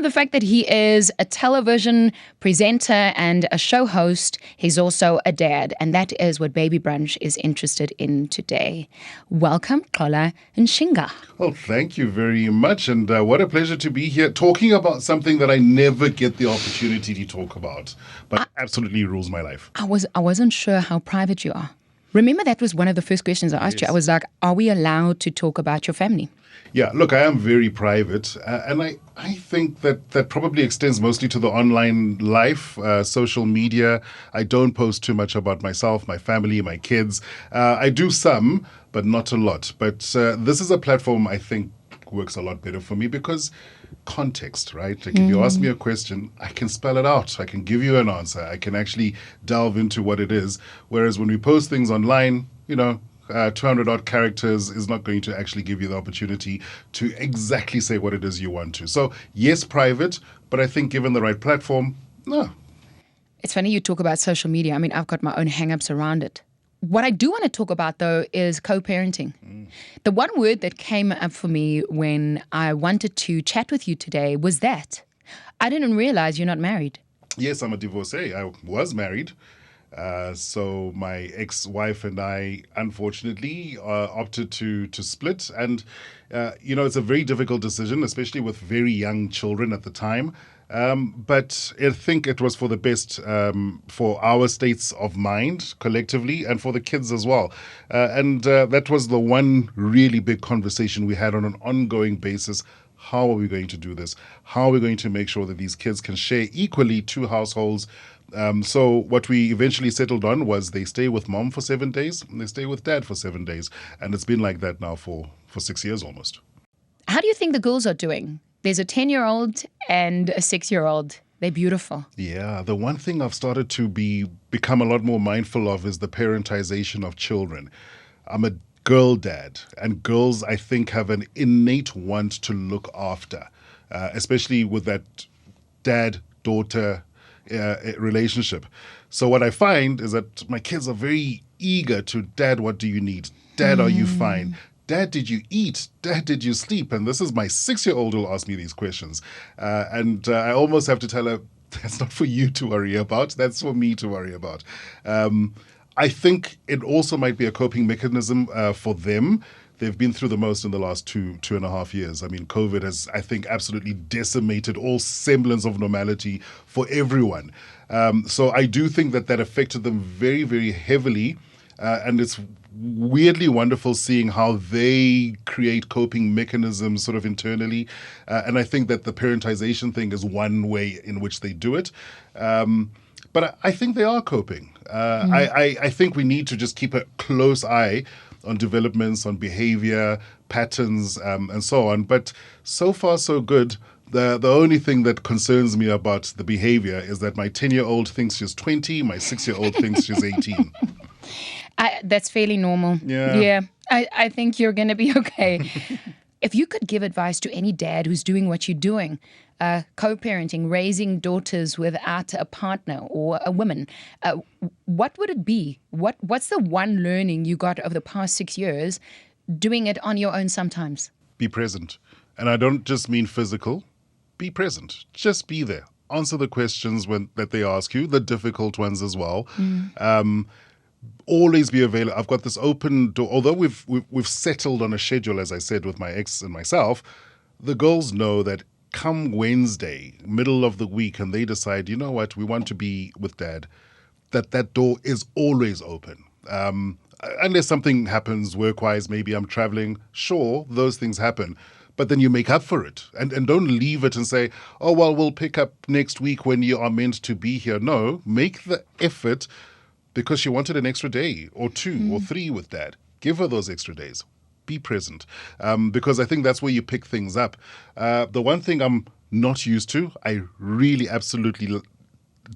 than the fact that he is a television presenter and a show host, he's also a dad. And that is what Baby Brunch is interested in today. Welcome, Xola Ntshinga. Well, thank you very much. And what a pleasure to be here talking about something that I never get the opportunity to talk about, but absolutely rules my life. I wasn't sure how private you are. Remember, that was one of the first questions I asked you. I was like, are we allowed to talk about your family? Yeah, look, I am very private. And I think that probably extends mostly to the online life, social media. I don't post too much about myself, my family, my kids. I do some, but not a lot. But this is a platform I think works a lot better for me because context, right? Like if you ask me a question, I can spell it out. I can give you an answer. I can actually delve into what it is. Whereas when we post things online, 200 odd characters is not going to actually give you the opportunity to exactly say what it is you want to. So yes, private, but I think given the right platform, no. It's funny you talk about social media. I mean, I've got my own hang-ups around it. What I do want to talk about, though, is co-parenting. The one word that came up for me when I wanted to chat with you today was that. I didn't realize you're not married. Yes, I'm a divorcee. I was married. So my ex-wife and I, unfortunately, opted to split. And, it's a very difficult decision, especially with very young children at the time. But I think it was for the best for our states of mind collectively and for the kids as well. And that was the one really big conversation we had on an ongoing basis. How are we going to do this? How are we going to make sure that these kids can share equally two households? So what we eventually settled on was they stay with mom for 7 days and they stay with dad for 7 days. And it's been like that now for 6 years almost. How do you think the girls are doing? There's a 10-year-old and a 6-year-old. They're beautiful. Yeah, the one thing I've started to become a lot more mindful of is the parentization of children. I'm a girl dad, and girls, I think, have an innate want to look after, especially with that dad-daughter relationship. So what I find is that my kids are very eager to, Dad, what do you need? Dad, are you fine? Dad, did you eat? Dad, did you sleep? And this is my 6-year-old who'll ask me these questions. And I almost have to tell her, that's not for you to worry about. That's for me to worry about. I think it also might be a coping mechanism for them. They've been through the most in the last two and a half years. I mean, COVID has, I think, absolutely decimated all semblance of normality for everyone. So I do think that affected them very, very heavily. And it's weirdly wonderful seeing how they create coping mechanisms sort of internally. And I think that the parentization thing is one way in which they do it. But I think they are coping. I think we need to just keep a close eye on developments, on behavior, patterns, and so on. But so far, so good. The only thing that concerns me about the behavior is that my 10-year-old thinks she's 20, my 6-year-old thinks she's 18. That's fairly normal. Yeah. I think you're going to be okay. If you could give advice to any dad who's doing what you're doing, co-parenting, raising daughters without a partner or a woman, what would it be? What's the one learning you got over the past 6 years doing it on your own sometimes? Be present. And I don't just mean physical. Be present. Just be there. Answer the questions that they ask you, the difficult ones as well. Always be available. I've got this open door. Although we've settled on a schedule, as I said, with my ex and myself, the girls know that come Wednesday, middle of the week, and they decide, you know what, we want to be with dad, that door is always open. Unless something happens work-wise, maybe I'm traveling, sure, those things happen. But then you make up for it. And don't leave it and say, oh, well, we'll pick up next week when you are meant to be here. No, make the effort because she wanted an extra day or 2 or 3 with dad. Give her those extra days. Be present. Because I think that's where you pick things up. The one thing I'm not used to, I really absolutely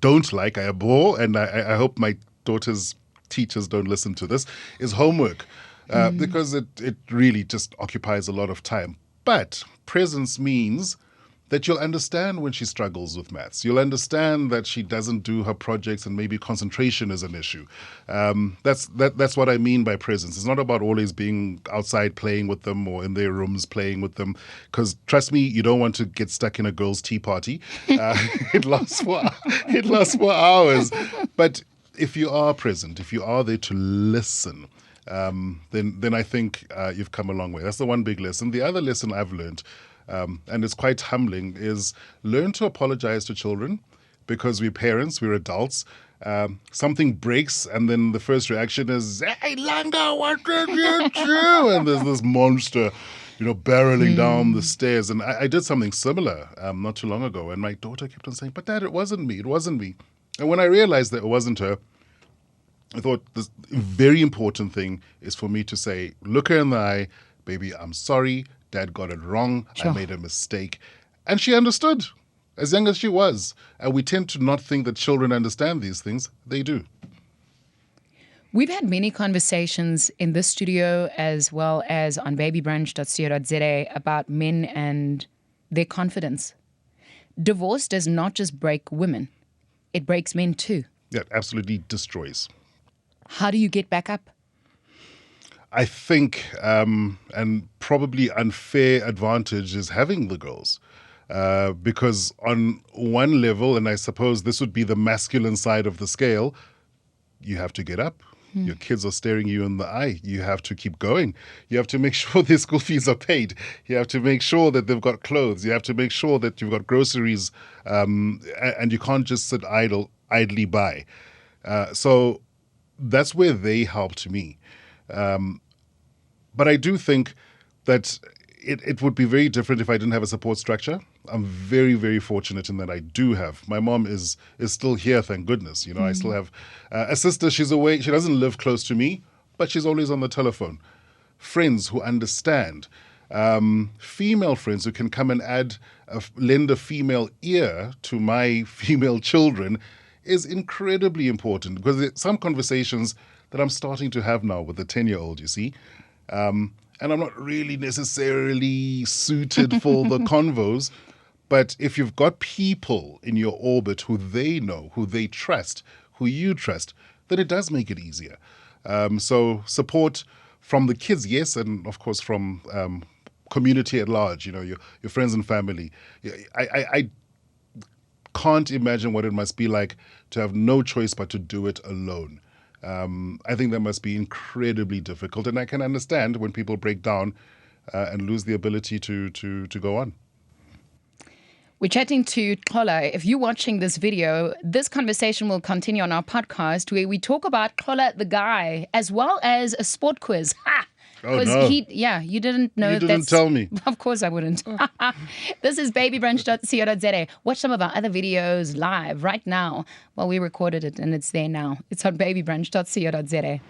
don't like, I abhor, and I hope my daughter's teachers don't listen to this, is homework. Because it really just occupies a lot of time. But presence means that you'll understand when she struggles with maths. You'll understand that she doesn't do her projects and maybe concentration is an issue. That's what I mean by presence. It's not about always being outside playing with them or in their rooms playing with them, because trust me, you don't want to get stuck in a girls' tea party. It lasts for hours. But if you are present, if you are there to listen, then I think you've come a long way. That's the one big lesson. The other lesson I've learned, and it's quite humbling, is learn to apologize to children, because we're parents, we're adults. Something breaks, and then the first reaction is, "Hey, Langa, what did you do?" And there's this monster, barreling down the stairs. And I did something similar not too long ago, and my daughter kept on saying, "But Dad, it wasn't me. It wasn't me." And when I realized that it wasn't her, I thought this very important thing is for me to say, look her in the eye, "Baby, I'm sorry. Dad got it wrong. Sure. I made a mistake." And she understood, as young as she was. And we tend to not think that children understand these things. They do. We've had many conversations in this studio as well as on babybrunch.co.za about men and their confidence. Divorce does not just break women, it breaks men too. Yeah, it absolutely destroys. How do you get back up? I think, and probably unfair advantage, is having the girls. Because on one level, and I suppose this would be the masculine side of the scale, you have to get up. Your kids are staring you in the eye. You have to keep going. You have to make sure their school fees are paid. You have to make sure that they've got clothes. You have to make sure that you've got groceries, and you can't just sit idly by. So that's where they helped me. But I do think that it would be very different if I didn't have a support structure. I'm very, very fortunate in that I do have. My mom is still here, thank goodness. I still have a sister. She's away. She doesn't live close to me, but she's always on the telephone. Friends who understand. Female friends who can come and lend a female ear to my female children is incredibly important, because there's some conversations that I'm starting to have now with the 10-year-old, you see. And I'm not really necessarily suited for the convos, but if you've got people in your orbit who they know, who they trust, who you trust, then it does make it easier. So support from the kids, yes, and of course from community at large, your friends and family. I can't imagine what it must be like to have no choice but to do it alone. I think that must be incredibly difficult, and I can understand when people break down and lose the ability to go on. We're chatting to Xola. If you're watching this video, this conversation will continue on our podcast, where we talk about Xola the guy, as well as a sport quiz. Ha! Oh, no. You didn't know. You didn't tell me. Of course I wouldn't. This is babybrunch.co.za. Watch some of our other videos live right now. Well, we recorded it and it's there now. It's on babybrunch.co.za.